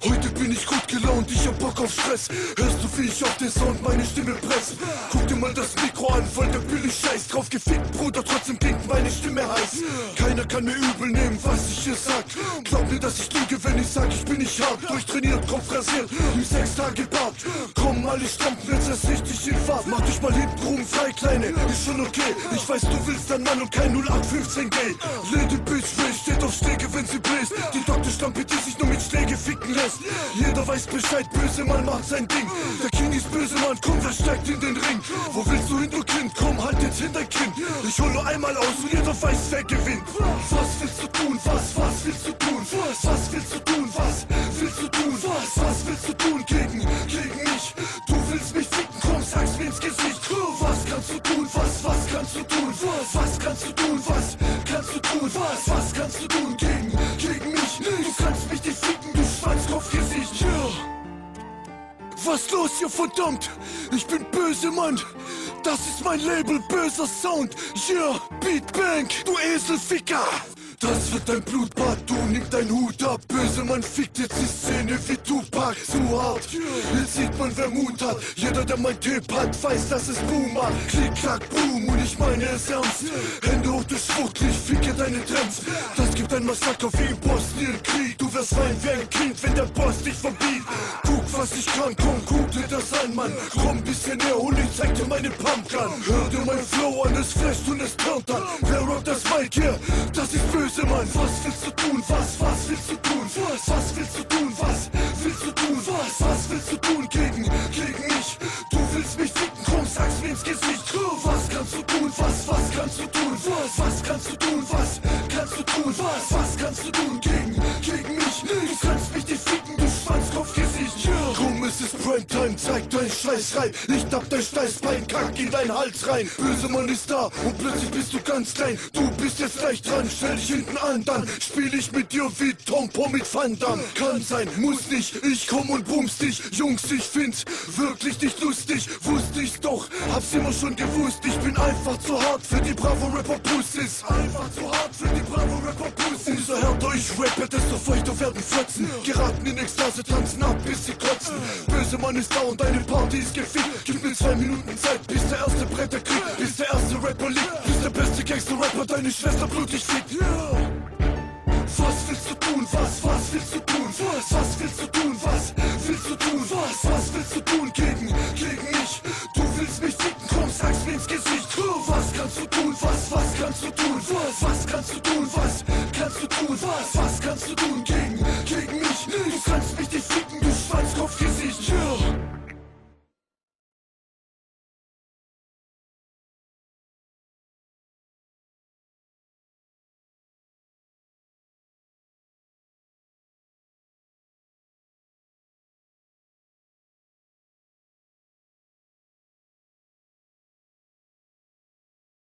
Heute bin ich gut gelaunt, ich hab Bock auf Stress. Hörst du, wie ich auf den Sound meine Stimme press? Guck dir mal das Mikro an, voll der billig Scheiß drauf gefickt, Bruder, trotzdem klingt meine Stimme heiß. Keiner kann mir übel nehmen, was ich hier sag. Glaub mir, dass ich lüge, wenn ich sag, ich bin nicht hart. Durchtrainiert, Kopf rasiert, 6 Tage Bart. Komm, alle stampfen jetzt erst richtig in Fahrt. Mach dich mal hinten rum frei, Kleine, ist schon okay. Ich weiß, du willst ein Mann und kein 0815 Gay. Lady Bitch, Ray steht auf Stege, wenn sie bläst. Die Doktorstampe, die sich nur mit Schläge ficken lässt. Jeder weiß Bescheid, böse Mann macht sein Ding. Der King ist böse Mann, komm, wer steigt in den Ring? Wo willst du hin, du Kind? Komm, halt jetzt hin, dein Kind. Ich hol nur einmal aus und jeder weiß, wer gewinnt. Was willst du tun? Was willst du tun? Was willst du tun? Was willst du tun? Was willst du tun gegen mich? Du willst mich ficken, komm, sag's mir ins Gesicht. Was kannst du tun? Was kannst du tun? Was kannst du tun? Was kannst du tun? Was kannst du tun gegen mich? Du kannst mich nicht ficken, du Schwanzkopfgesicht. Was los hier, verdammt? Ich bin böse, Mann. Das ist mein Label, böser Sound. Yeah, Beatbank, du Eselficker. Das wird dein Blutbad, du nimm dein Hut ab. Böse Mann fickt jetzt die Szene wie Tupac. Zu hart, jetzt sieht man, wer Mut hat. Jeder, der mein Tape hat, weiß, dass es Boom macht. Klick, klack, boom, und ich meine es ernst. Hände hoch, du Schwuchtel, ich ficke deine Trends. Das gibt ein Massaker wie im Bosnienkrieg. Du wirst weinen wie ein Kind, wenn der Boss dich verbietet. Guck, was ich kann, komm, guck dir das an, Mann. Komm bisschen näher und ich zeig dir meine Pumpgun. Hör dir mein Flow an, es flasht und es turnt an. Wer rockt das Mic hier? Das ist böse, Mann. Was willst du tun? Was willst du tun? Was willst du tun? Was willst du tun? Was willst du tun gegen mich? Du willst mich ficken, komm, sag's mir ins Gesicht. Was kannst du tun? Was kannst du tun? Was kannst du tun? Was kannst du tun? Was kannst du tun gegen mich? Du kannst mich nicht ficken, du Schwanzkopfgesicht. Komm, es ist Primetime, zeig dein Scheißrein. Ich tapp dein Steißbein, kack in deinen Hals rein. Böse Mann ist da und plötzlich bist du ganz klein. Du bist jetzt gleich dran, stell dich hinten an, dann spiel ich mit dir wie Tompo mit Van Damme. Kann sein, muss nicht, ich komm und bums dich. Jungs, ich find's wirklich nicht lustig. Wusste ich's doch, hab's immer schon gewusst. Ich bin einfach zu hart für die Bravo-Rapper-Pussys. Einfach zu hart für die Bravo-Rapper-Pussys. Umso härter ich rappe, desto feuchter werden Fotzen. Geraten in Ekstase, tanzen ab, bis sie kotzen. Böse Mann ist da und deine Party ist gefickt. Gib mir 2 Minuten Zeit, bis der erste Bretter kriegt. Bis der erste Rapper liegt, bis der beste Gangster-Rapper deine Schwester blutig fickt. Was willst du tun? Was willst du tun? Was willst du tun? Was willst du tun? Was willst du tun gegen mich? Du willst mich ficken, komm, sag's mir ins Gesicht. Was kannst du tun? Was kannst du tun? Was kannst du tun? Was kannst du tun? Was kannst du tun gegen mich? Du kannst mich nicht